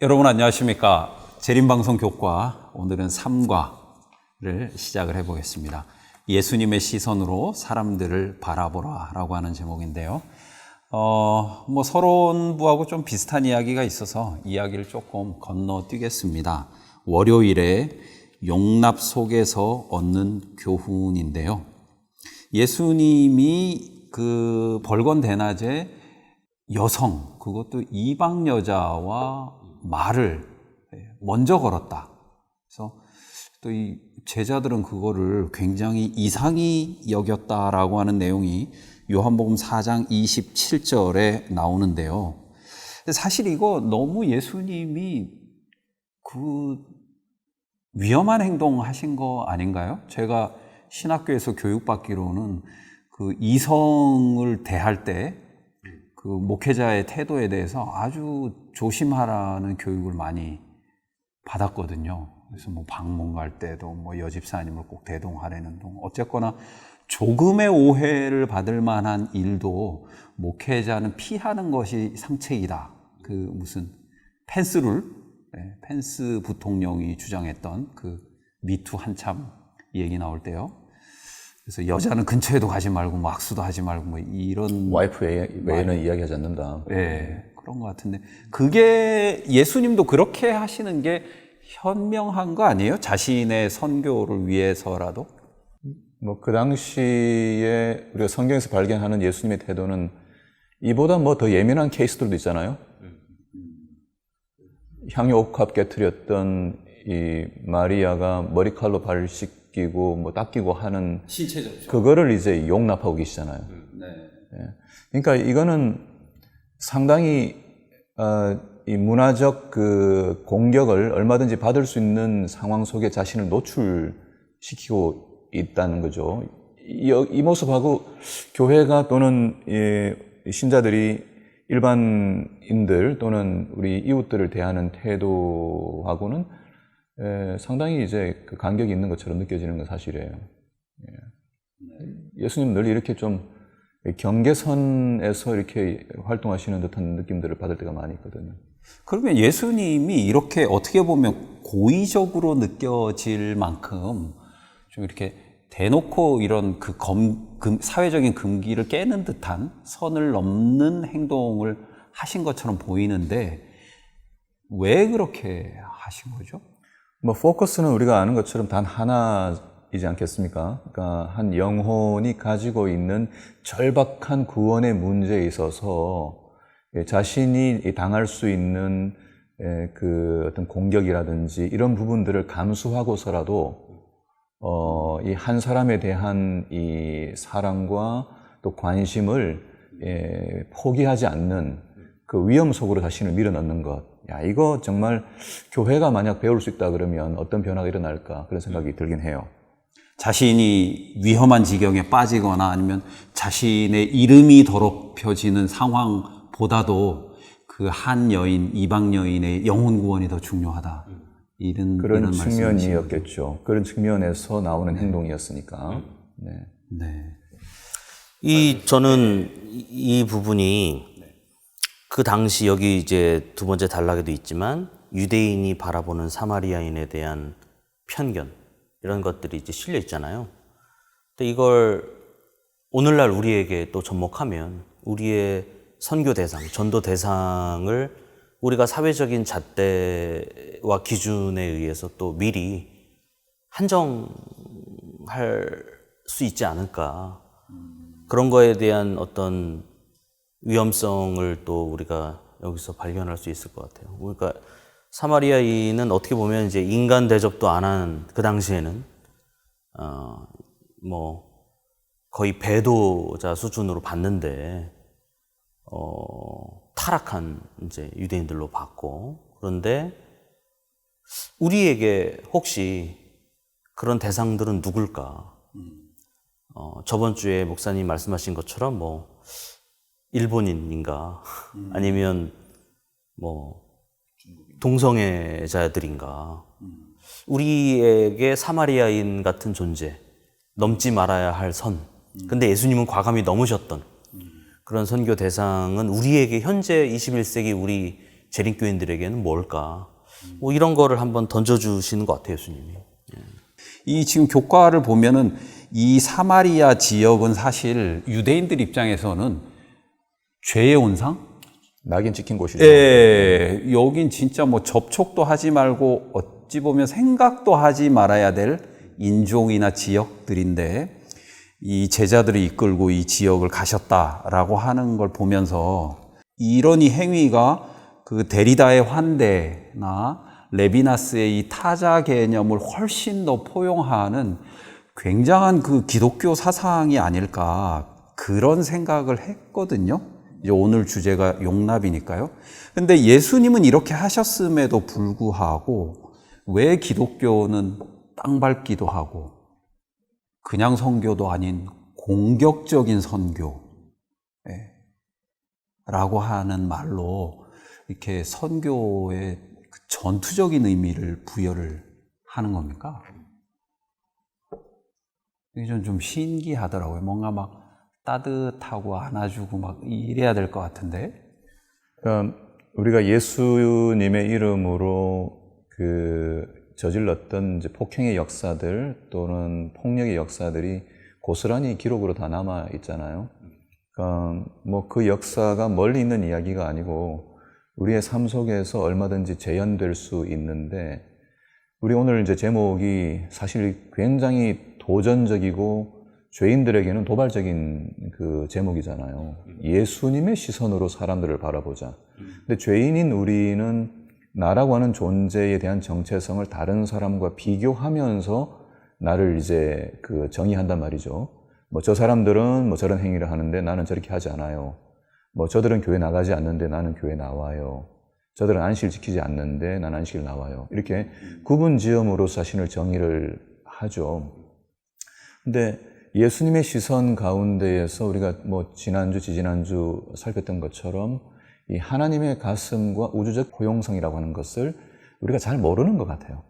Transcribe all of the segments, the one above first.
여러분 안녕하십니까. 재림방송 교과 오늘은 3과를 시작을 해보겠습니다. 예수님의 시선으로 사람들을 바라보라 라고 하는 제목인데요. 서론부하고 좀 비슷한 이야기가 있어서 이야기를 조금 건너뛰겠습니다. 월요일에 용납 속에서 얻는 교훈인데요. 예수님이 그 벌건 대낮에 여성, 그것도 이방 여자와 말을 먼저 걸었다. 그래서 또 이 제자들은 그거를 굉장히 이상히 여겼다라고 하는 내용이 요한복음 4장 27절에 나오는데요. 사실 이거 너무 예수님이 그 위험한 행동 하신 거 아닌가요? 제가 신학교에서 교육받기로는 그 이성을 대할 때 그 목회자의 태도에 대해서 아주 조심하라는 교육을 많이 받았거든요. 그래서 방문 갈 때도 여집사님을 꼭 대동하라는 동, 어쨌거나 조금의 오해를 받을 만한 일도 목회자는 피하는 것이 상책이다. 그 무슨 펜스룰, 펜스 부통령이 주장했던 그 미투 한참 얘기 나올 때요. 그래서 여자는 근처에도 가지 말고 악수도 하지 말고 이런 와이프 외에는 이야기하지 않는다. 네, 그런 것 같은데 그게 예수님도 그렇게 하시는 게 현명한 거 아니에요? 자신의 선교를 위해서라도? 그 당시에 우리가 성경에서 발견하는 예수님의 태도는 이보다 더 예민한 케이스들도 있잖아요. 향유 옥합 깨트렸던 이 마리아가 머리칼로 발을 씻기고 닦이고 하는 신체적 그거를 이제 용납하고 계시잖아요. 네. 그러니까 이거는 상당히 이 문화적 그 공격을 얼마든지 받을 수 있는 상황 속에 자신을 노출시키고 있다는 거죠. 이 모습하고 교회가 또는 신자들이 일반인들 또는 우리 이웃들을 대하는 태도하고는 상당히 이제 그 간격이 있는 것처럼 느껴지는 건 사실이에요. 예수님 늘 이렇게 좀 경계선에서 이렇게 활동하시는 듯한 느낌들을 받을 때가 많이 있거든요. 그러면 예수님이 이렇게 어떻게 보면 고의적으로 느껴질 만큼 좀 이렇게 대놓고 이런 사회적인 금기를 깨는 듯한 선을 넘는 행동을 하신 것처럼 보이는데 왜 그렇게 하신 거죠? 포커스는 우리가 아는 것처럼 단 하나이지 않겠습니까? 그러니까 한 영혼이 가지고 있는 절박한 구원의 문제에 있어서 자신이 당할 수 있는 그 어떤 공격이라든지 이런 부분들을 감수하고서라도 이 한 사람에 대한 이 사랑과 또 관심을 포기하지 않는 그 위험 속으로 자신을 밀어넣는 것. 이거 정말 교회가 만약 배울 수 있다 그러면 어떤 변화가 일어날까 그런 생각이 들긴 해요. 자신이 위험한 지경에 빠지거나 아니면 자신의 이름이 더럽혀지는 상황보다도 그 한 여인, 이방 여인의 영혼 구원이 더 중요하다. 그런 측면이었겠죠. 그런 측면에서 나오는 행동이었으니까. 저는 이 부분이 그 당시 여기 이제 두 번째 단락에도 있지만 유대인이 바라보는 사마리아인에 대한 편견 이런 것들이 이제 실려 있잖아요. 근데 이걸 오늘날 우리에게 또 접목하면 우리의 선교 대상, 전도 대상을 우리가 사회적인 잣대와 기준에 의해서 또 미리 한정할 수 있지 않을까. 그런 거에 대한 어떤 위험성을 또 우리가 여기서 발견할 수 있을 것 같아요. 그러니까 사마리아인은 어떻게 보면 이제 인간 대접도 안 한 그 당시에는 거의 배도자 수준으로 봤는데 타락한 이제 유대인들로 봤고, 그런데 우리에게 혹시 그런 대상들은 누굴까? 저번 주에 목사님 말씀하신 것처럼 일본인인가? 아니면 동성애자들인가? 우리에게 사마리아인 같은 존재, 넘지 말아야 할 선. 근데 예수님은 과감히 넘으셨던 그런 선교 대상은 우리에게 현재 21세기 우리 재림교인들에게는 뭘까? 뭐 이런 거를 한번 던져주시는 것 같아요, 예수님이. 이 지금 교과를 보면은 이 사마리아 지역은 사실 유대인들 입장에서는 죄의 온상? 낙인 찍힌 곳이죠. 예, 여긴 진짜 뭐 접촉도 하지 말고 어찌 보면 생각도 하지 말아야 될 인종이나 지역들인데 이 제자들이 이끌고 이 지역을 가셨다라고 하는 걸 보면서 이런 이 행위가 그 데리다의 환대나 레비나스의 이 타자 개념을 훨씬 더 포용하는 굉장한 그 기독교 사상이 아닐까 그런 생각을 했거든요. 이제 오늘 주제가 용납이니까요. 근데 예수님은 이렇게 하셨음에도 불구하고 왜 기독교는 땅 밟기도 하고 그냥 선교도 아닌 공격적인 선교 라고 하는 말로 이렇게 선교의 그 전투적인 의미를 부여를 하는 겁니까? 이게 좀 신기하더라고요. 뭔가 막 따뜻하고 안아주고 막 이래야 될 것 같은데. 그러니까 우리가 예수님의 이름으로 그 저질렀던 이제 폭행의 역사들 또는 폭력의 역사들이 고스란히 기록으로 다 남아 있잖아요. 그러니까 뭐 그 역사가 멀리 있는 이야기가 아니고 우리의 삶 속에서 얼마든지 재현될 수 있는데 우리 오늘 이제 제목이 사실 굉장히 도전적이고 죄인들에게는 도발적인 그 제목이잖아요. 예수님의 시선으로 사람들을 바라보자. 근데 죄인인 우리는 나라고 하는 존재에 대한 정체성을 다른 사람과 비교하면서 나를 이제 그 정의한단 말이죠. 뭐 저 사람들은 뭐 저런 행위를 하는데 나는 저렇게 하지 않아요. 뭐 저들은 교회 나가지 않는데 나는 교회 나와요. 저들은 안식을 지키지 않는데 나는 안식을 나와요. 이렇게 구분지음으로 자신을 정의를 하죠. 근데 예수님의 시선 가운데에서 우리가 뭐 지난주, 지지난주 살폈던 것처럼 이 하나님의 가슴과 우주적 포용성이라고 하는 것을 우리가 잘 모르는 것 같아요.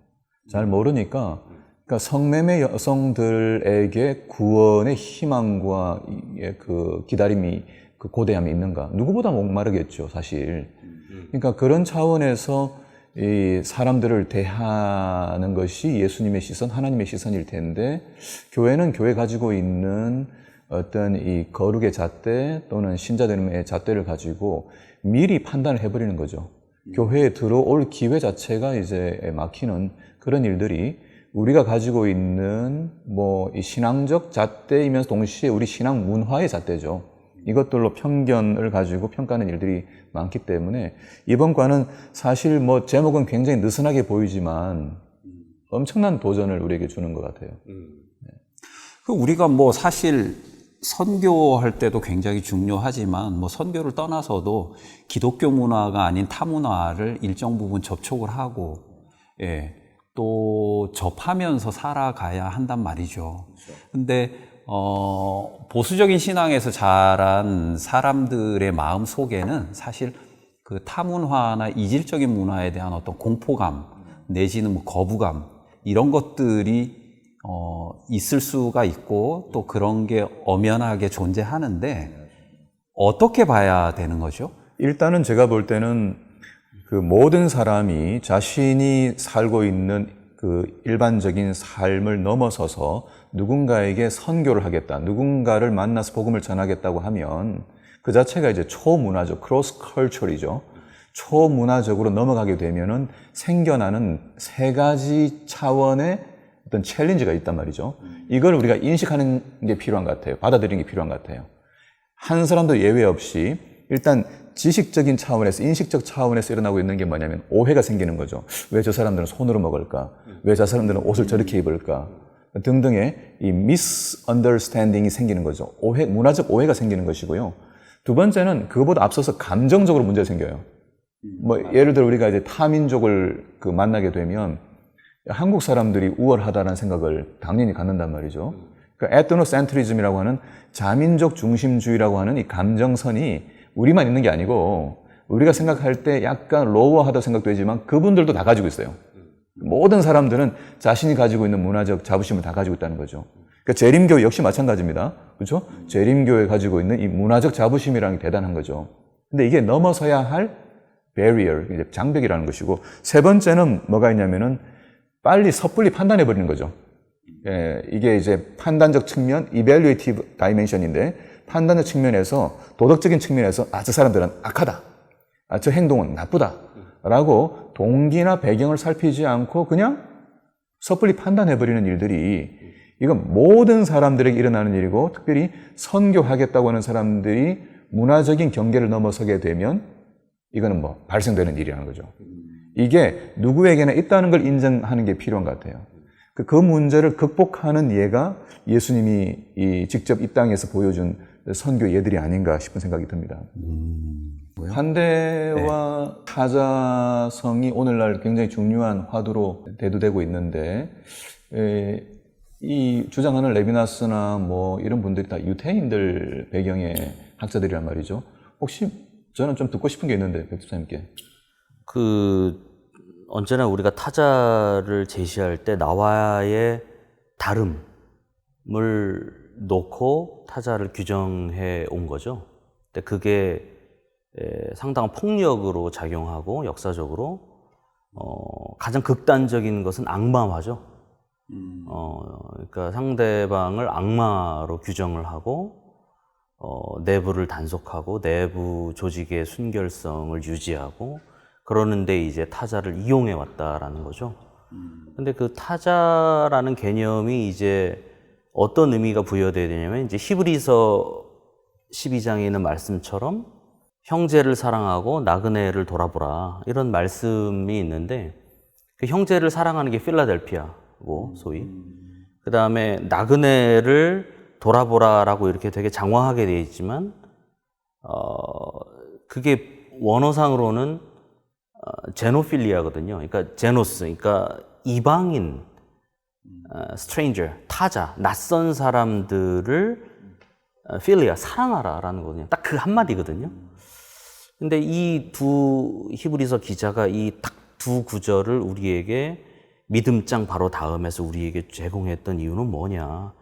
잘 모르니까 그러니까 성매매 여성들에게 구원의 희망과 그 기다림이 그 고대함이 있는가? 누구보다 목마르겠죠, 사실. 그러니까 그런 차원에서 이 사람들을 대하는 것이 예수님의 시선, 하나님의 시선일 텐데 교회는 교회 가지고 있는 어떤 이 거룩의 잣대 또는 신자됨의 잣대를 가지고 미리 판단을 해버리는 거죠. 교회에 들어올 기회 자체가 이제 막히는 그런 일들이 우리가 가지고 있는 뭐 이 신앙적 잣대이면서 동시에 우리 신앙 문화의 잣대죠. 이것들로 편견을 가지고 평가하는 일들이 많기 때문에 이번 과는 사실 뭐 제목은 굉장히 느슨하게 보이지만 엄청난 도전을 우리에게 주는 것 같아요. 그 우리가 뭐 사실 선교할 때도 굉장히 중요하지만 뭐 선교를 떠나서도 기독교 문화가 아닌 타 문화를 일정 부분 접촉을 하고 또 접하면서 살아가야 한단 말이죠. 근데 보수적인 신앙에서 자란 사람들의 마음 속에는 사실 그 타문화나 이질적인 문화에 대한 어떤 공포감 내지는 뭐 거부감 이런 것들이 있을 수가 있고 또 그런 게 엄연하게 존재하는데 어떻게 봐야 되는 거죠? 일단은 제가 볼 때는 그 모든 사람이 자신이 살고 있는 그 일반적인 삶을 넘어서서 누군가에게 선교를 하겠다, 누군가를 만나서 복음을 전하겠다고 하면 그 자체가 이제 초문화적, 크로스 컬처리죠. 초문화적으로 넘어가게 되면은 생겨나는 세 가지 차원의 어떤 챌린지가 있단 말이죠. 이걸 우리가 인식하는 게 필요한 것 같아요. 받아들이는 게 필요한 것 같아요. 한 사람도 예외 없이 일단 지식적인 차원에서, 인식적 차원에서 일어나고 있는 게 뭐냐면 오해가 생기는 거죠. 왜 저 사람들은 손으로 먹을까? 왜 저 사람들은 옷을 저렇게 입을까? 등등의 이 misunderstanding이 생기는 거죠. 오해, 문화적 오해가 생기는 것이고요. 두 번째는 그거보다 앞서서 감정적으로 문제가 생겨요. 뭐 예를 들어 우리가 이제 타민족을 그 만나게 되면 한국 사람들이 우월하다는 생각을 당연히 갖는단 말이죠. 그러니까 에트노센트리즘이라고 하는 자민족 중심주의라고 하는 이 감정선이 우리만 있는 게 아니고 우리가 생각할 때 약간 로우하다 생각되지만 그분들도 다 가지고 있어요. 모든 사람들은 자신이 가지고 있는 문화적 자부심을 다 가지고 있다는 거죠. 그러니까 재림교 역시 마찬가지입니다. 그렇죠? 재림교에 가지고 있는 이 문화적 자부심이라는 게 대단한 거죠. 근데 이게 넘어서야 할 barrier, 이제 장벽이라는 것이고, 세 번째는 뭐가 있냐면은 빨리 섣불리 판단해 버리는 거죠. 예, 이게 이제 판단적 측면, evaluative dimension인데, 판단적 측면에서, 도덕적인 측면에서, 저 사람들은 악하다. 저 행동은 나쁘다. 라고 동기나 배경을 살피지 않고 그냥 섣불리 판단해 버리는 일들이, 이건 모든 사람들에게 일어나는 일이고, 특별히 선교하겠다고 하는 사람들이 문화적인 경계를 넘어서게 되면 이거는 뭐 발생되는 일이라는 거죠. 이게 누구에게나 있다는 걸 인정하는 게 필요한 것 같아요. 그 문제를 극복하는 예가 예수님이 직접 이 땅에서 보여준 선교 예들이 아닌가 싶은 생각이 듭니다. 환대와 타자성이 오늘날 굉장히 중요한 화두로 대두되고 있는데, 이 주장하는 레비나스나 뭐 이런 분들이 다 유태인들 배경의 학자들이란 말이죠. 혹시 저는 좀 듣고 싶은 게 있는데, 백 집사님께. 언제나 우리가 타자를 제시할 때 나와의 다름을 놓고 타자를 규정해 온 거죠. 근데 그게 상당한 폭력으로 작용하고 역사적으로 가장 극단적인 것은 악마화죠. 그러니까 상대방을 악마로 규정을 하고 내부를 단속하고 내부 조직의 순결성을 유지하고 그러는데 이제 타자를 이용해 왔다라는 거죠. 근데 그 타자라는 개념이 이제 어떤 의미가 부여되어야 되냐면 이제 히브리서 12장에 있는 말씀처럼 형제를 사랑하고 나그네를 돌아보라 이런 말씀이 있는데 그 형제를 사랑하는 게 필라델피아고 소위 그 다음에 나그네를 돌아보라라고 이렇게 되게 장황하게 되어 있지만 그게 원어상으로는 제노필리아거든요. 그러니까 제노스, 그러니까 이방인, stranger, 타자, 낯선 사람들을 필리아, 사랑하라라는 거거든요. 딱 그 한마디거든요. 근데 이 두 히브리서 기자가 이 딱 두 구절을 우리에게 믿음장 바로 다음에서 우리에게 제공했던 이유는 뭐냐?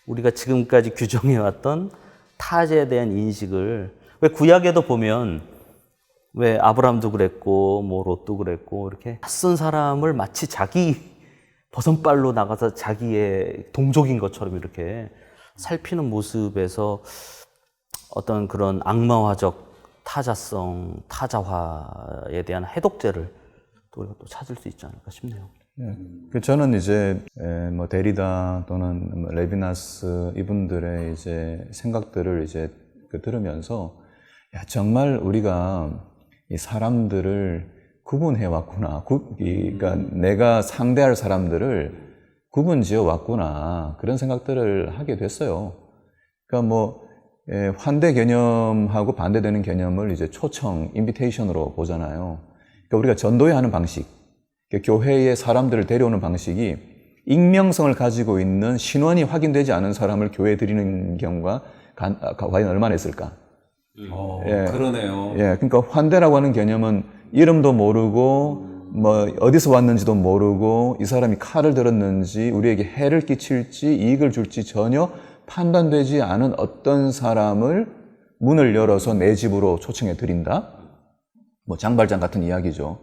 우리가 지금까지 규정해왔던 타자에 대한 인식을 왜 구약에도 보면 왜 아브라함도 그랬고 뭐 롯도 그랬고 이렇게 낯선 사람을 마치 자기 버선발로 나가서 자기의 동족인 것처럼 이렇게 살피는 모습에서 어떤 그런 악마화적 타자성, 타자화에 대한 해독제를 또 우리가 또 찾을 수 있지 않을까 싶네요. 저는 이제 뭐 데리다 또는 레비나스 이분들의 이제 생각들을 이제 들으면서 야, 정말 우리가 이 사람들을 구분해 왔구나. 그러니까 내가 상대할 사람들을 구분지어 왔구나. 그런 생각들을 하게 됐어요. 그러니까 뭐 환대 개념하고 반대되는 개념을 이제 초청, 인비테이션으로 보잖아요. 그러니까 우리가 전도회 하는 방식, 그러니까 교회에 사람들을 데려오는 방식이 익명성을 가지고 있는 신원이 확인되지 않은 사람을 교회에 드리는 경우가 과연 얼마나 있을까? 그러네요. 그러니까 환대라고 하는 개념은 이름도 모르고 뭐 어디서 왔는지도 모르고 이 사람이 칼을 들었는지 우리에게 해를 끼칠지 이익을 줄지 전혀 판단되지 않은 어떤 사람을 문을 열어서 내 집으로 초청해 드린다. 뭐 장발장 같은 이야기죠.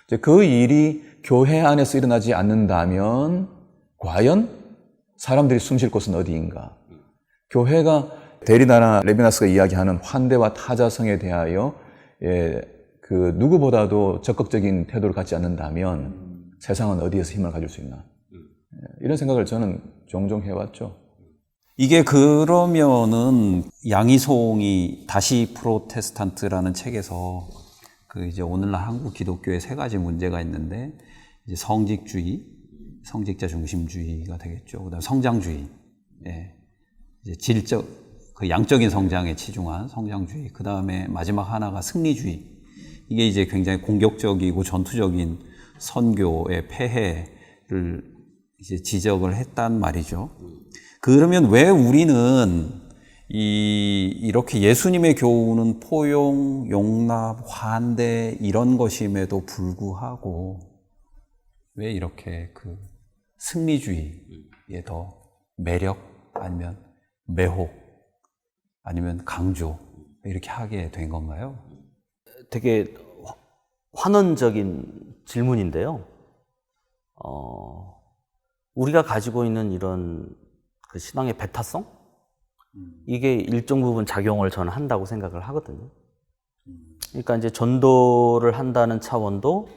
이제 그 일이 교회 안에서 일어나지 않는다면 과연 사람들이 숨쉴 곳은 어디인가? 교회가 데리다나 레비나스가 이야기하는 환대와 타자성에 대하여 그 누구보다도 적극적인 태도를 갖지 않는다면 세상은 어디에서 힘을 가질 수 있나? 이런 생각을 저는 종종 해왔죠. 이게 그러면은 양희송이 다시 프로테스탄트라는 책에서 그 이제 오늘날 한국 기독교에 세 가지 문제가 있는데 이제 성직주의, 성직자 중심주의가 되겠죠. 그다음 성장주의, 이제 질적, 그 양적인 성장에 치중한 성장주의. 그 다음에 마지막 하나가 승리주의. 이게 이제 굉장히 공격적이고 전투적인 선교의 폐해를 이제 지적을 했단 말이죠. 그러면 왜 우리는 이렇게 예수님의 교훈은 포용, 용납, 환대 이런 것임에도 불구하고 왜 이렇게 그 승리주의에 더 매력 아니면 매혹 아니면 강조 이렇게 하게 된 건가요? 되게 환원적인 질문인데요. 우리가 가지고 있는 이런 그 신앙의 배타성? 이게 일정 부분 작용을 저는 한다고 생각을 하거든요. 그러니까 이제 전도를 한다는 차원도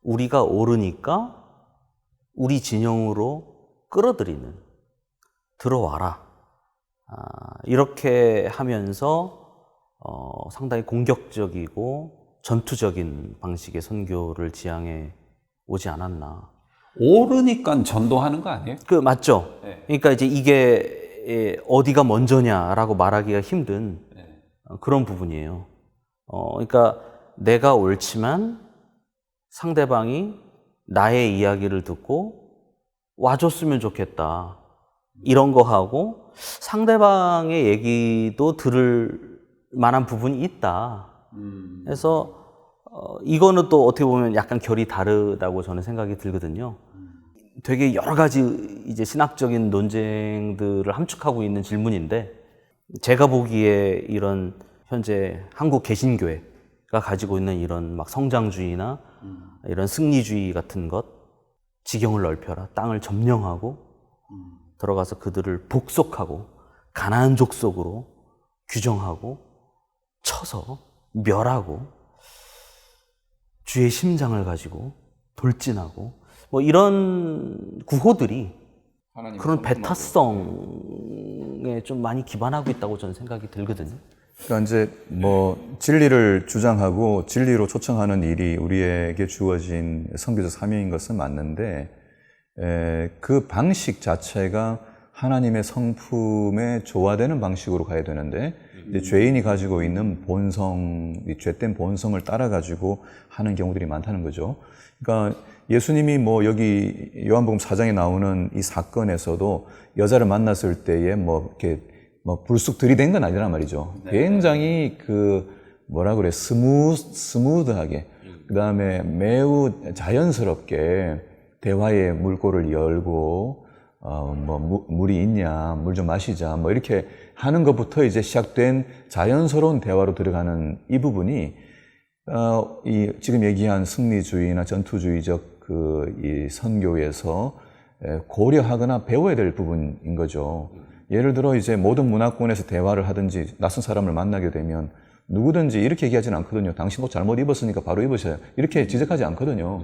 우리가 옳으니까 우리 진영으로 끌어들이는, 들어와라. 이렇게 하면서 상당히 공격적이고 전투적인 방식의 선교를 지향해 오지 않았나. 옳으니까 전도하는 거 아니에요? 맞죠? 네. 그러니까 이제 이게 어디가 먼저냐라고 말하기가 힘든 그런 부분이에요. 그러니까 내가 옳지만 상대방이 나의 이야기를 듣고 와줬으면 좋겠다. 이런 거 하고 상대방의 얘기도 들을 만한 부분이 있다. 그래서 이거는 또 어떻게 보면 약간 결이 다르다고 저는 생각이 들거든요. 되게 여러 가지 이제 신학적인 논쟁들을 함축하고 있는 질문인데, 제가 보기에 이런 현재 한국 개신교회가 가지고 있는 이런 막 성장주의나 이런 승리주의 같은 것, 지경을 넓혀라, 땅을 점령하고 들어가서 그들을 복속하고 가나안 족속으로 규정하고 쳐서 멸하고 주의 심장을 가지고 돌진하고 뭐 이런 구호들이 그런 배타성에 좀 많이 기반하고 있다고 저는 생각이 들거든요. 그러니까 이제 뭐 진리를 주장하고 진리로 초청하는 일이 우리에게 주어진 선교적 사명인 것은 맞는데, 그 방식 자체가 하나님의 성품에 조화되는 방식으로 가야 되는데, 이제 죄인이 가지고 있는 본성, 이 죄된 본성을 따라 가지고 하는 경우들이 많다는 거죠. 그러니까 예수님이 뭐 여기 요한복음 4장에 나오는 이 사건에서도 여자를 만났을 때에 뭐 이렇게 뭐 불쑥 들이댄 건 아니란 말이죠. 굉장히 뭐라 그래, 스무드하게, 그 다음에 매우 자연스럽게 대화의 물꼬를 열고, 물이 있냐, 물 좀 마시자, 뭐 이렇게 하는 것부터 이제 시작된 자연스러운 대화로 들어가는 이 부분이, 지금 얘기한 승리주의나 전투주의적 이 선교에서 고려하거나 배워야 될 부분인 거죠. 예를 들어 이제 모든 문화권에서 대화를 하든지 낯선 사람을 만나게 되면 누구든지 이렇게 얘기하지는 않거든요. 당신 옷 잘못 입었으니까 바로 입으셔요. 이렇게 지적하지 않거든요.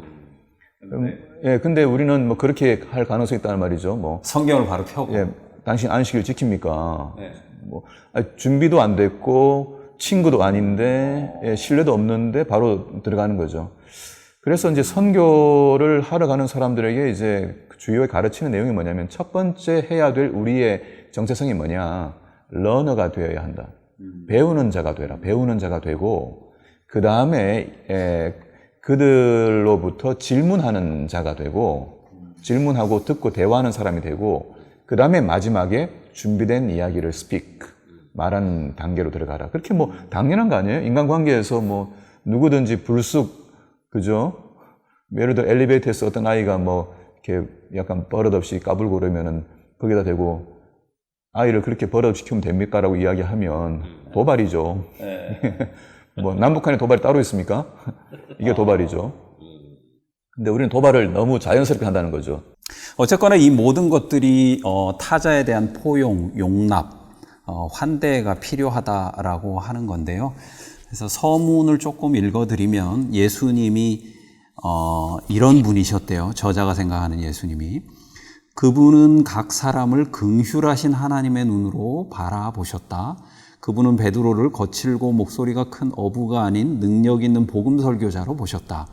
근데 우리는 뭐 그렇게 할 가능성이 있다는 말이죠. 뭐 성경을 바로 펴고. 당신 안식일 지킵니까? 준비도 안 됐고 친구도 아닌데 신뢰도 없는데 바로 들어가는 거죠. 그래서 이제 선교를 하러 가는 사람들에게 이제 주요에 가르치는 내용이 뭐냐면, 첫 번째 해야 될 우리의 정체성이 뭐냐? 러너가 되어야 한다. 배우는 자가 되라. 배우는 자가 되고, 그 다음에 그들로부터 질문하는 자가 되고, 질문하고 듣고 대화하는 사람이 되고, 그 다음에 마지막에 준비된 이야기를 말하는 단계로 들어가라. 그렇게 뭐 당연한 거 아니에요? 인간관계에서 뭐 누구든지 불쑥, 그죠? 예를 들어 엘리베이터에서 어떤 아이가 뭐 이렇게 약간 버릇없이 까불고 그러면은 거기다 대고 아이를 그렇게 버릇없이 키우면 됩니까? 라고 이야기하면 도발이죠. 뭐 남북한에 도발이 따로 있습니까? 이게 도발이죠. 근데 우리는 도발을 너무 자연스럽게 한다는 거죠. 어쨌거나 이 모든 것들이 타자에 대한 포용, 용납, 환대가 필요하다라고 하는 건데요. 그래서 서문을 조금 읽어드리면, 예수님이 이런 분이셨대요. 저자가 생각하는 예수님이. 그분은 각 사람을 긍휼하신 하나님의 눈으로 바라보셨다. 그분은 베드로를 거칠고 목소리가 큰 어부가 아닌 능력 있는 복음 설교자로 보셨다.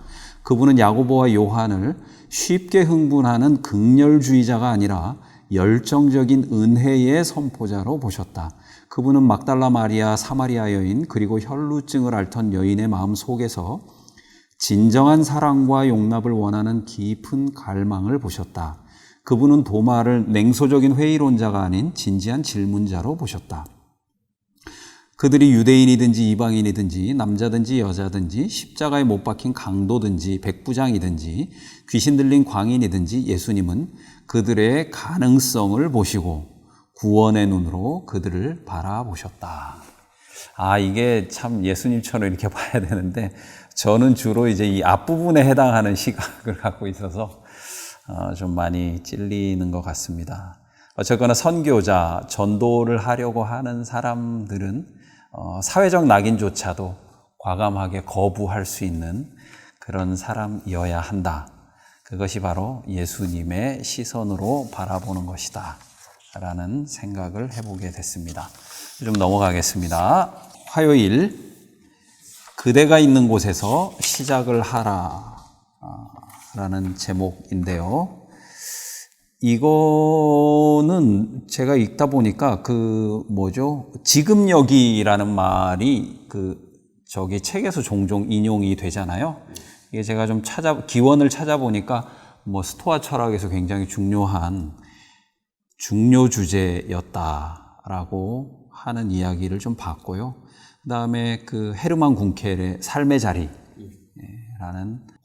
그분은 야고보와 요한을 쉽게 흥분하는 극렬주의자가 아니라 열정적인 은혜의 선포자로 보셨다. 그분은 막달라 마리아, 사마리아 여인, 그리고 혈루증을 앓던 여인의 마음 속에서 진정한 사랑과 용납을 원하는 깊은 갈망을 보셨다. 그분은 도마를 냉소적인 회의론자가 아닌 진지한 질문자로 보셨다. 그들이 유대인이든지 이방인이든지 남자든지 여자든지 십자가에 못 박힌 강도든지 백부장이든지 귀신 들린 광인이든지 예수님은 그들의 가능성을 보시고 구원의 눈으로 그들을 바라보셨다. 이게 참 예수님처럼 이렇게 봐야 되는데, 저는 주로 이제 이 앞부분에 해당하는 시각을 갖고 있어서 좀 많이 찔리는 것 같습니다. 어쨌거나 선교자, 전도를 하려고 하는 사람들은 사회적 낙인조차도 과감하게 거부할 수 있는 그런 사람이어야 한다. 그것이 바로 예수님의 시선으로 바라보는 것이다. 라는 생각을 해보게 됐습니다. 좀 넘어가겠습니다. 화요일, 그대가 있는 곳에서 시작을 하라. 라는 제목인데요. 이거는 제가 읽다 보니까 지금 여기라는 말이 저기 책에서 종종 인용이 되잖아요. 이게 제가 좀 기원을 찾아보니까 스토아 철학에서 굉장히 중요한 중요 주제였다라고 하는 이야기를 좀 봤고요. 그 다음에 헤르만 궁켈의 삶의 자리라는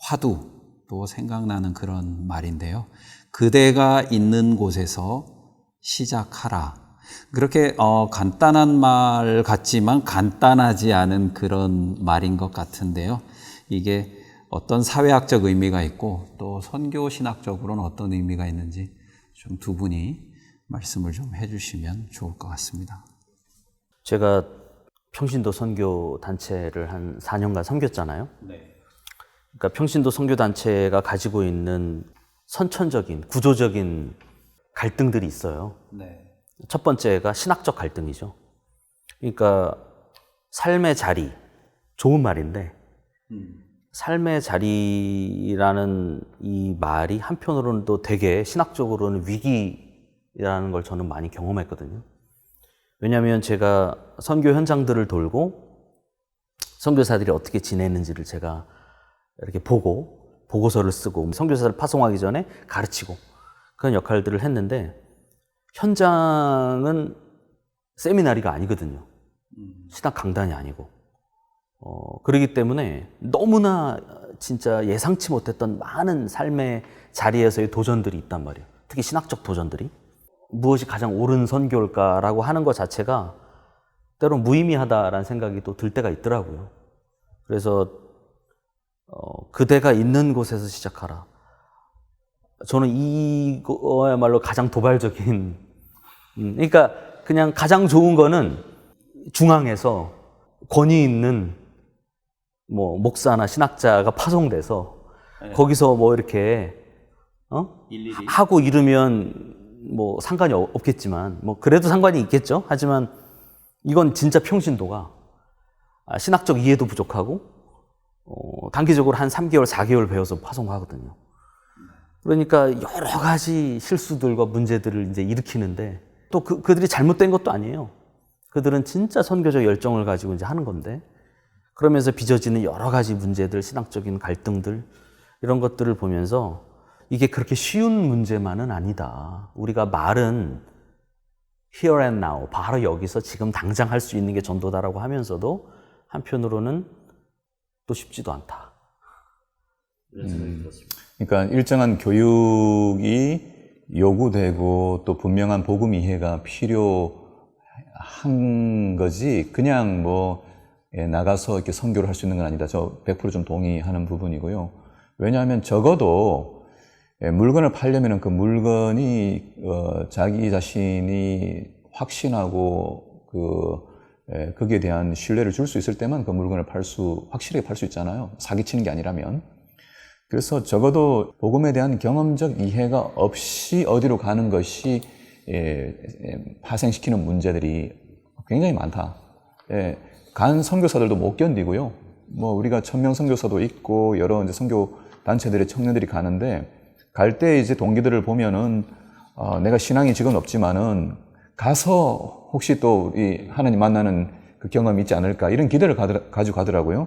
화두도 생각나는 그런 말인데요. 그대가 있는 곳에서 시작하라. 그렇게 간단한 말 같지만 간단하지 않은 그런 말인 것 같은데요. 이게 어떤 사회학적 의미가 있고 또 선교신학적으로는 어떤 의미가 있는지 좀 두 분이 말씀을 좀 해주시면 좋을 것 같습니다. 제가 평신도 선교 단체를 한 4년간 섬겼잖아요. 네. 그러니까 평신도 선교 단체가 가지고 있는 선천적인 구조적인 갈등들이 있어요. 네. 첫 번째가 신학적 갈등이죠. 그러니까 삶의 자리, 좋은 말인데 삶의 자리라는 이 말이 한편으로는 또 되게 신학적으로는 위기라는 걸 저는 많이 경험했거든요. 왜냐하면 제가 선교 현장들을 돌고 선교사들이 어떻게 지내는지를 제가 이렇게 보고 보고서를 쓰고 선교사를 파송하기 전에 가르치고 그런 역할들을 했는데 현장은 세미나리가 아니거든요. 신학 강단이 아니고 그렇기 때문에 너무나 진짜 예상치 못했던 많은 삶의 자리에서의 도전들이 있단 말이에요. 특히 신학적 도전들이. 무엇이 가장 옳은 선교일까라고 하는 것 자체가 때론 무의미하다라는 생각이 또 들 때가 있더라고요. 그래서 그대가 있는 곳에서 시작하라. 저는 이거야말로 가장 도발적인 그러니까 그냥 가장 좋은 거는 중앙에서 권위 있는 목사나 신학자가 파송돼서 거기서 이렇게 일일이 하고 이러면 상관이 없겠지만 그래도 상관이 있겠죠. 하지만 이건 진짜 평신도가 신학적 이해도 부족하고 단기적으로 한 3개월, 4개월 배워서 파송하거든요. 그러니까 여러 가지 실수들과 문제들을 이제 일으키는데 또 그들이 잘못된 것도 아니에요. 그들은 진짜 선교적 열정을 가지고 이제 하는 건데 그러면서 빚어지는 여러 가지 문제들, 신학적인 갈등들 이런 것들을 보면서 이게 그렇게 쉬운 문제만은 아니다. 우리가 말은 here and now, 바로 여기서 지금 당장 할 수 있는 게 전도다라고 하면서도 한편으로는 또 쉽지도 않다. 이런 생각이 들었습니다. 그러니까 일정한 교육이 요구되고 또 분명한 복음 이해가 필요한 거지 그냥 나가서 이렇게 선교를 할 수 있는 건 아니다. 저 100% 좀 동의하는 부분이고요. 왜냐하면 적어도 물건을 팔려면 그 물건이 자기 자신이 확신하고 거기에 대한 신뢰를 줄 수 있을 때만 그 물건을 확실하게 팔 수 있잖아요. 사기치는 게 아니라면. 그래서 적어도 복음에 대한 경험적 이해가 없이 어디로 가는 것이 파생시키는 문제들이 굉장히 많다. 간 선교사들도 못 견디고요. 우리가 천명 선교사도 있고 여러 이제 선교 단체들의 청년들이 가는데 갈 때 이제 동기들을 보면은 내가 신앙이 지금 없지만은 가서 혹시 또 이 하나님 만나는 그 경험이 있지 않을까 이런 기대를 가지고 가더라고요.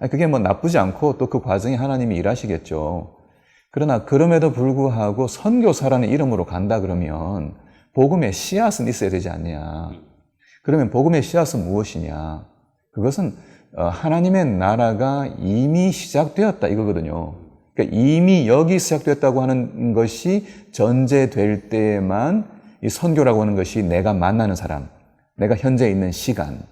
그게 나쁘지 않고 또 그 과정에 하나님이 일하시겠죠. 그러나 그럼에도 불구하고 선교사라는 이름으로 간다 그러면 복음의 씨앗은 있어야 되지 않냐. 그러면 복음의 씨앗은 무엇이냐. 그것은 하나님의 나라가 이미 시작되었다 이거거든요. 그러니까 이미 여기 시작되었다고 하는 것이 전제될 때만 이 선교라고 하는 것이 내가 만나는 사람, 내가 현재 있는 시간,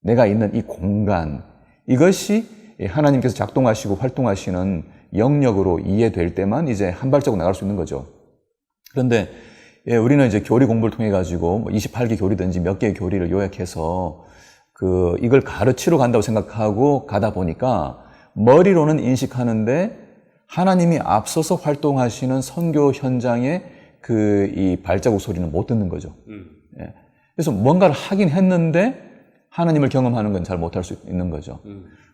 내가 있는 이 공간, 이것이 하나님께서 작동하시고 활동하시는 영역으로 이해될 때만 이제 한 발자국 나갈 수 있는 거죠. 그런데 우리는 이제 교리 공부를 통해 가지고 28개 교리든지 몇 개의 교리를 요약해서 이걸 가르치러 간다고 생각하고 가다 보니까 머리로는 인식하는데 하나님이 앞서서 활동하시는 선교 현장에 이 발자국 소리는 못 듣는 거죠. 예. 그래서 뭔가를 하긴 했는데 하나님을 경험하는 건 잘 못할 수 있는 거죠.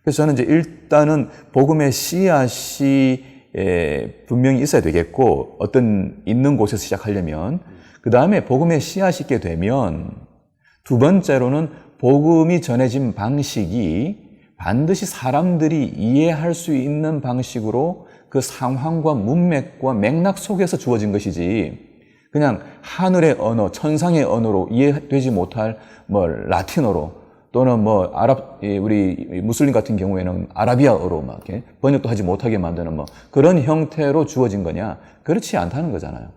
그래서 저는 이제 일단은 복음의 씨앗이 분명히 있어야 되겠고, 어떤 있는 곳에서 시작하려면, 그 다음에 복음의 씨앗이 있게 되면, 두 번째로는 복음이 전해진 방식이 반드시 사람들이 이해할 수 있는 방식으로 그 상황과 문맥과 맥락 속에서 주어진 것이지, 그냥 하늘의 언어, 천상의 언어로 이해되지 못할 라틴어로, 또는 우리 무슬림 같은 경우에는 아라비아어로 막 이렇게 번역도 하지 못하게 만드는 그런 형태로 주어진 거냐? 그렇지 않다는 거잖아요.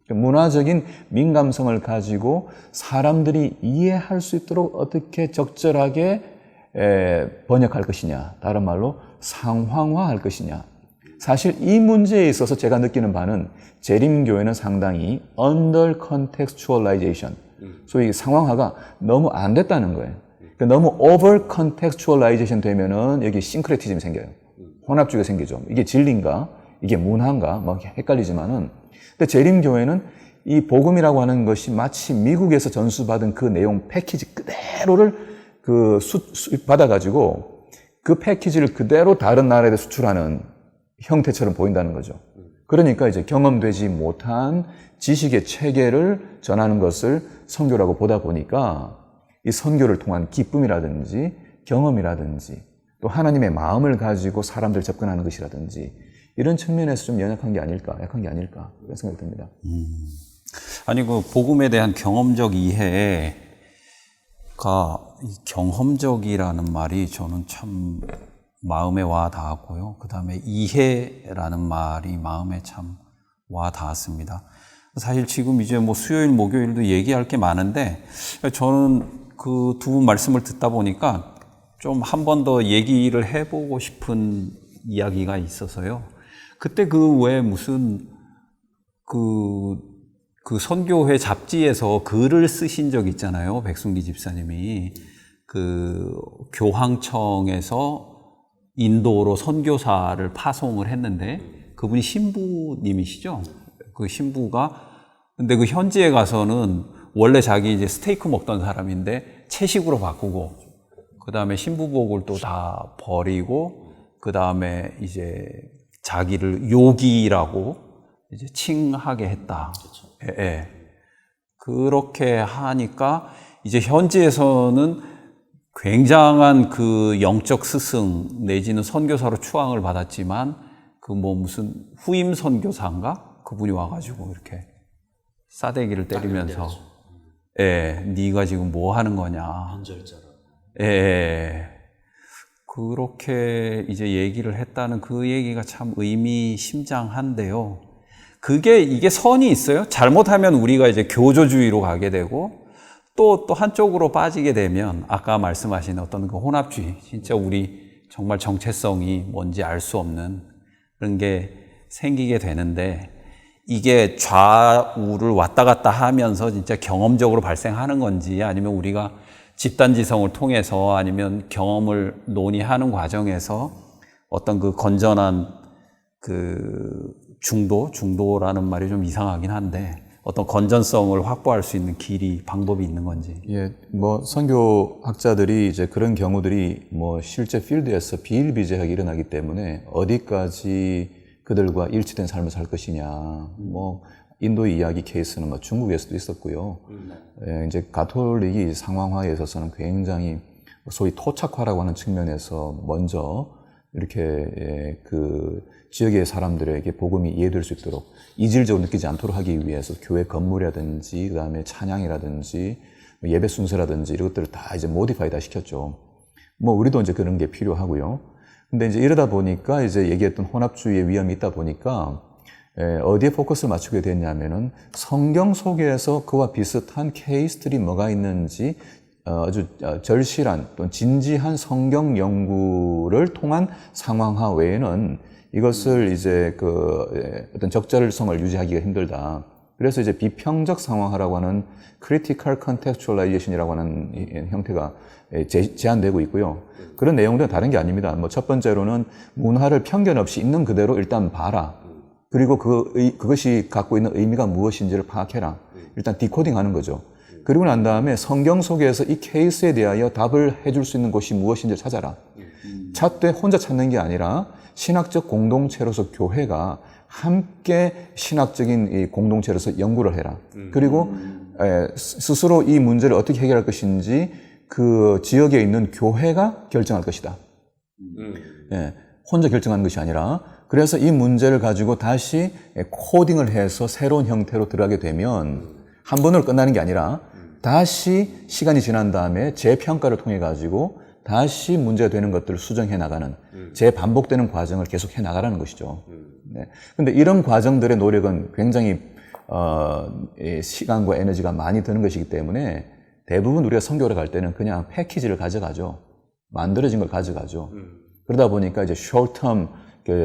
문화적인 민감성을 가지고 사람들이 이해할 수 있도록 어떻게 적절하게 번역할 것이냐. 다른 말로 상황화할 것이냐. 사실 이 문제에 있어서 제가 느끼는 바는 재림교회는 상당히 under contextualization, 소위 상황화가 너무 안 됐다는 거예요. 너무 over contextualization 되면은 여기 싱크레티즘이 생겨요. 혼합주의가 생기죠. 이게 진리인가? 이게 문화인가? 헷갈리지만은. 근데 재림교회는 이 복음이라고 하는 것이 마치 미국에서 전수받은 그 내용 패키지 그대로를 받아가지고 그 패키지를 그대로 다른 나라에 수출하는 형태처럼 보인다는 거죠. 그러니까 이제 경험되지 못한 지식의 체계를 전하는 것을 선교라고 보다 보니까 이 선교를 통한 기쁨이라든지 경험이라든지 또 하나님의 마음을 가지고 사람들 접근하는 것이라든지 이런 측면에서 좀 약한 게 아닐까 그런 생각이 듭니다. 아니 복음에 대한 경험적 이해가 이 경험적이라는 말이 저는 참 마음에 와 닿았고요. 그 다음에 이해라는 말이 마음에 참 와 닿았습니다. 사실 지금 이제 수요일, 목요일도 얘기할 게 많은데 저는 그 두 분 말씀을 듣다 보니까 좀 한 번 더 얘기를 해보고 싶은 이야기가 있어서요. 그때 왜 무슨 그 선교회 잡지에서 글을 쓰신 적 있잖아요. 백순기 집사님이 교황청에서 인도로 선교사를 파송을 했는데 그분이 신부님이시죠. 그 신부가 근데 그 현지에 가서는 원래 자기 이제 스테이크 먹던 사람인데 채식으로 바꾸고 그 다음에 신부복을 또 다 버리고 그 다음에 이제 자기를 요기라고 이제 칭하게 했다. 그렇죠. 예. 그렇게 하니까 이제 현지에서는 굉장한 그 영적 스승 내지는 선교사로 추앙을 받았지만 무슨 후임 선교사인가? 그분이 와가지고 이렇게 싸대기를 때리면서 네가 지금 뭐 하는 거냐. 한절자라. 그렇게 이제 얘기를 했다는 그 얘기가 참 의미심장한데요. 이게 선이 있어요. 잘못하면 우리가 이제 교조주의로 가게 되고 또 한쪽으로 빠지게 되면 아까 말씀하신 어떤 그 혼합주의, 진짜 우리 정말 정체성이 뭔지 알 수 없는 그런 게 생기게 되는데 이게 좌우를 왔다 갔다 하면서 진짜 경험적으로 발생하는 건지 아니면 우리가 집단지성을 통해서 아니면 경험을 논의하는 과정에서 어떤 그 건전한 중도라는 말이 좀 이상하긴 한데 어떤 건전성을 확보할 수 있는 방법이 있는 건지. 예, 선교학자들이 이제 그런 경우들이 실제 필드에서 비일비재하게 일어나기 때문에 어디까지 그들과 일치된 삶을 살 것이냐. 인도 이야기 케이스는 중국에서도 있었고요. 예, 이제 가톨릭이 상황화에 있어서는 굉장히 소위 토착화라고 하는 측면에서 먼저 이렇게 그 지역의 사람들에게 복음이 이해될 수 있도록 이질적으로 느끼지 않도록 하기 위해서 교회 건물이라든지 그다음에 찬양이라든지 예배 순서라든지 이런 것들을 다 이제 모디파이 다 시켰죠. 우리도 이제 그런 게 필요하고요. 근데 이제 이러다 보니까 이제 얘기했던 혼합주의의 위험이 있다 보니까 어디에 포커스를 맞추게 됐냐면은 성경 속에서 그와 비슷한 케이스들이 뭐가 있는지 아주 절실한 또 진지한 성경 연구를 통한 상황화 외에는 이것을 이제 어떤 적절성을 유지하기가 힘들다. 그래서 이제 비평적 상황화라고 하는 critical contextualization이라고 하는 형태가 제한되고 있고요. 그런 내용들은 다른 게 아닙니다. 뭐 첫 번째로는 문화를 편견 없이 있는 그대로 일단 봐라. 그리고 그것이 갖고 있는 의미가 무엇인지를 파악해라. 일단 디코딩하는 거죠. 그리고 난 다음에 성경 속에서 이 케이스에 대하여 답을 해줄 수 있는 곳이 무엇인지를 찾아라. 찾되 혼자 찾는 게 아니라 신학적 공동체로서 교회가 함께 신학적인 이 공동체로서 연구를 해라. 그리고 스스로 이 문제를 어떻게 해결할 것인지 그 지역에 있는 교회가 결정할 것이다. 혼자 결정하는 것이 아니라 그래서 이 문제를 가지고 다시 코딩을 해서 새로운 형태로 들어가게 되면 한 번으로 끝나는 게 아니라 다시 시간이 지난 다음에 재평가를 통해 가지고 다시 문제가 되는 것들을 수정해 나가는 재반복되는 과정을 계속 해 나가라는 것이죠. 네. 근데 이런 과정들의 노력은 굉장히 시간과 에너지가 많이 드는 것이기 때문에 대부분 우리가 선교를 갈 때는 그냥 패키지를 가져가죠. 만들어진 걸 가져가죠. 그러다 보니까 이제 short-term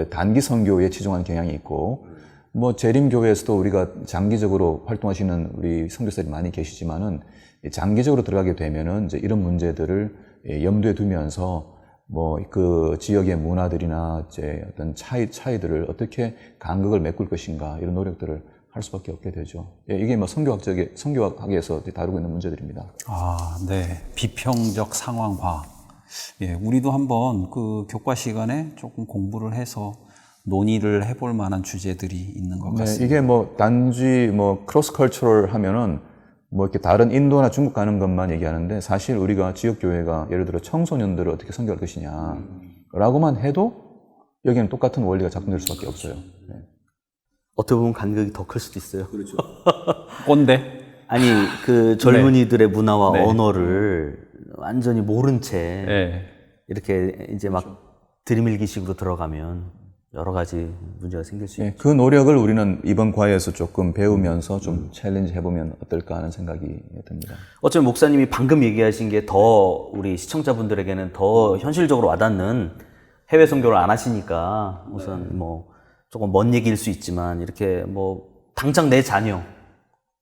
단기 선교에 치중하는 경향이 있고 뭐 재림교회에서도 우리가 장기적으로 활동하시는 우리 선교사들이 많이 계시지만은 장기적으로 들어가게 되면은 이제 이런 문제들을 염두에 두면서 뭐 그 지역의 문화들이나 이제 어떤 차이들을 어떻게 간극을 메꿀 것인가 이런 노력들을 할 수밖에 없게 되죠. 이게 뭐 선교학에서 다루고 있는 문제들입니다. 아, 네. 비평적 상황화. 예, 우리도 한번 그 교과 시간에 조금 공부를 해서 논의를 해볼 만한 주제들이 있는 것 같습니다. 네, 이게 뭐 단지 뭐 크로스 컬처럴 하면은 뭐 이렇게 다른 인도나 중국 가는 것만 얘기하는데 사실 우리가 지역 교회가 예를 들어 청소년들을 어떻게 선교할 것이냐라고만 해도 여기는 똑같은 원리가 작동될 수밖에 없어요. 네. 어떻게 보면 간극이 더 클 수도 있어요. 그렇죠. 꼰대? 아니, 그 젊은이들의 문화와 네. 언어를 완전히 모른 채 네. 이렇게 이제 막 들이밀기식으로 들어가면 여러 가지 문제가 생길 수 있죠. 그 노력을 우리는 이번 과에서 조금 배우면서 좀 챌린지 해보면 어떨까 하는 생각이 듭니다. 어쩌면 목사님이 방금 얘기하신 게 더 우리 시청자분들에게는 더 현실적으로 와닿는 해외 선교를 안 하시니까 우선 뭐 조금 먼 얘기일 수 있지만 이렇게 뭐 당장 내 자녀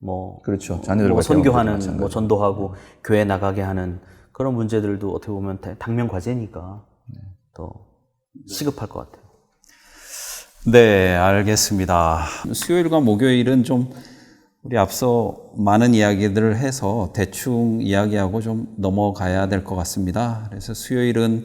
뭐 그렇죠. 자녀들과 뭐 선교하는 마찬가지죠. 뭐 전도하고 교회 나가게 하는 그런 문제들도 어떻게 보면 당면 과제니까 더 시급할 것 같아요. 네, 알겠습니다. 수요일과 목요일은 좀 우리 앞서 많은 이야기들을 해서 대충 이야기하고 좀 넘어가야 될 것 같습니다. 그래서 수요일은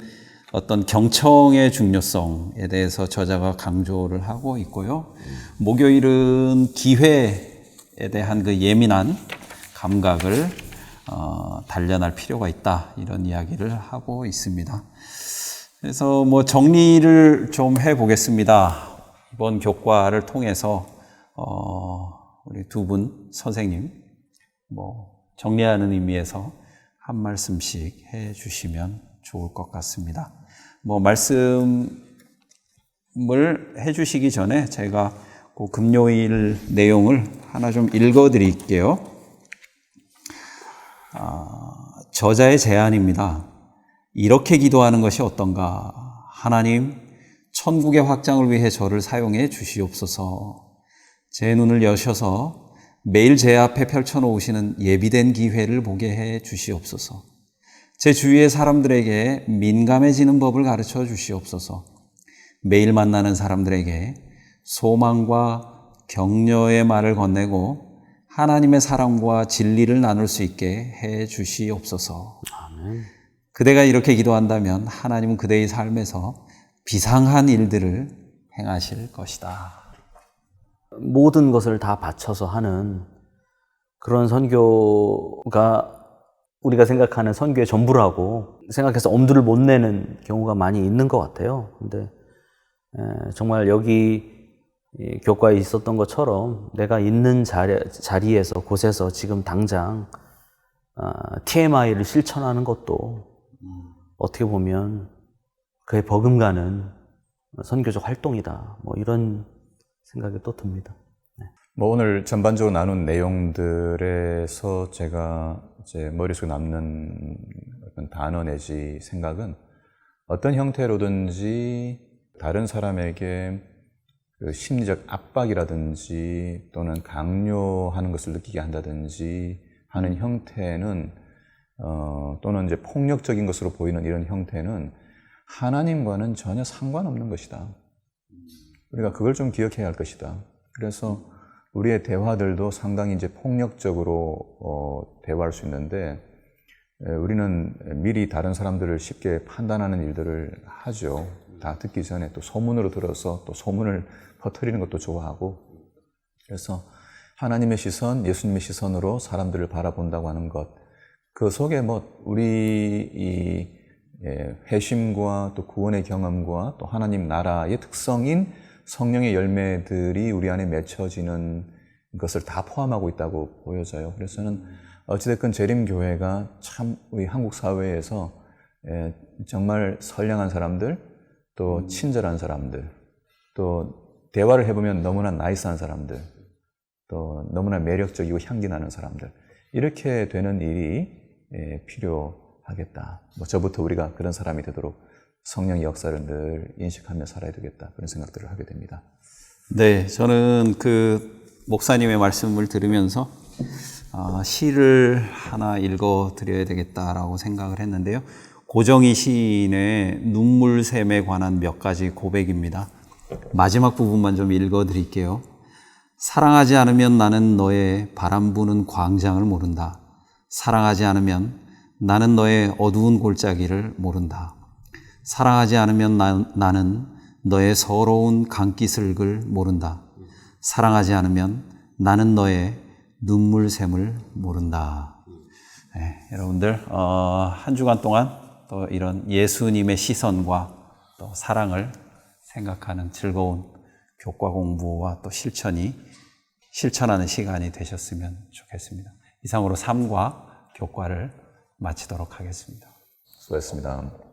어떤 경청의 중요성에 대해서 저자가 강조를 하고 있고요. 목요일은 기회에 대한 그 예민한 감각을 단련할 필요가 있다. 이런 이야기를 하고 있습니다. 그래서 뭐 정리를 좀 해보겠습니다. 이번 교과를 통해서 우리 두 분 선생님 뭐 정리하는 의미에서 한 말씀씩 해주시면 좋을 것 같습니다. 뭐 말씀을 해주시기 전에 제가 그 금요일 내용을 하나 좀 읽어드릴게요. 저자의 제안입니다. 이렇게 기도하는 것이 어떤가? 하나님, 천국의 확장을 위해 저를 사용해 주시옵소서. 제 눈을 여셔서 매일 제 앞에 펼쳐놓으시는 예비된 기회를 보게 해 주시옵소서. 제 주위의 사람들에게 민감해지는 법을 가르쳐 주시옵소서. 매일 만나는 사람들에게 소망과 격려의 말을 건네고 하나님의 사랑과 진리를 나눌 수 있게 해 주시옵소서. 아멘. 그대가 이렇게 기도한다면 하나님은 그대의 삶에서 비상한 일들을 행하실 것이다. 모든 것을 다 바쳐서 하는 그런 선교가 우리가 생각하는 선교의 전부라고 생각해서 엄두를 못 내는 경우가 많이 있는 것 같아요. 근데 정말 여기 교과에 있었던 것처럼 내가 있는 자리에서 곳에서 지금 당장 TMI를 실천하는 것도 어떻게 보면 그에 버금가는 선교적 활동이다. 뭐 이런 생각이 또 듭니다. 뭐 오늘 전반적으로 나눈 내용들에서 제가 이제 머릿속에 남는 어떤 단어 내지 생각은 어떤 형태로든지 다른 사람에게 그 심리적 압박이라든지 또는 강요하는 것을 느끼게 한다든지 하는 형태는 또는 이제 폭력적인 것으로 보이는 이런 형태는 하나님과는 전혀 상관없는 것이다. 우리가 그걸 좀 기억해야 할 것이다. 그래서 우리의 대화들도 상당히 이제 폭력적으로 대화할 수 있는데 우리는 미리 다른 사람들을 쉽게 판단하는 일들을 하죠. 다 듣기 전에 또 소문으로 들어서 또 소문을 퍼뜨리는 것도 좋아하고 그래서 하나님의 시선, 예수님의 시선으로 사람들을 바라본다고 하는 것 그 속에 뭐 우리 이 회심과 또 구원의 경험과 또 하나님 나라의 특성인 성령의 열매들이 우리 안에 맺혀지는 것을 다 포함하고 있다고 보여져요. 그래서 저는 어찌됐건 재림교회가 참 우리 한국 사회에서 정말 선량한 사람들, 또 친절한 사람들, 또 대화를 해보면 너무나 나이스한 사람들, 또 너무나 매력적이고 향기 나는 사람들 이렇게 되는 일이 필요하겠다. 뭐 저부터 우리가 그런 사람이 되도록 성령의 역사를 늘 인식하며 살아야 되겠다. 그런 생각들을 하게 됩니다. 네, 저는 그 목사님의 말씀을 들으면서 시를 하나 읽어 드려야 되겠다라고 생각을 했는데요. 고정희 시인의 눈물샘에 관한 몇 가지 고백입니다. 마지막 부분만 좀 읽어 드릴게요. 사랑하지 않으면 나는 너의 바람 부는 광장을 모른다. 사랑하지 않으면 나는 너의 어두운 골짜기를 모른다. 사랑하지 않으면 나는 너의 서러운 강기슭을 모른다. 사랑하지 않으면 나는 너의 눈물샘을 모른다. 네, 여러분들 한 주간 동안 또 이런 예수님의 시선과 또 사랑을 생각하는 즐거운 교과 공부와 또 실천하는 시간이 되셨으면 좋겠습니다. 이상으로 삶과 교과를 마치도록 하겠습니다. 수고했습니다.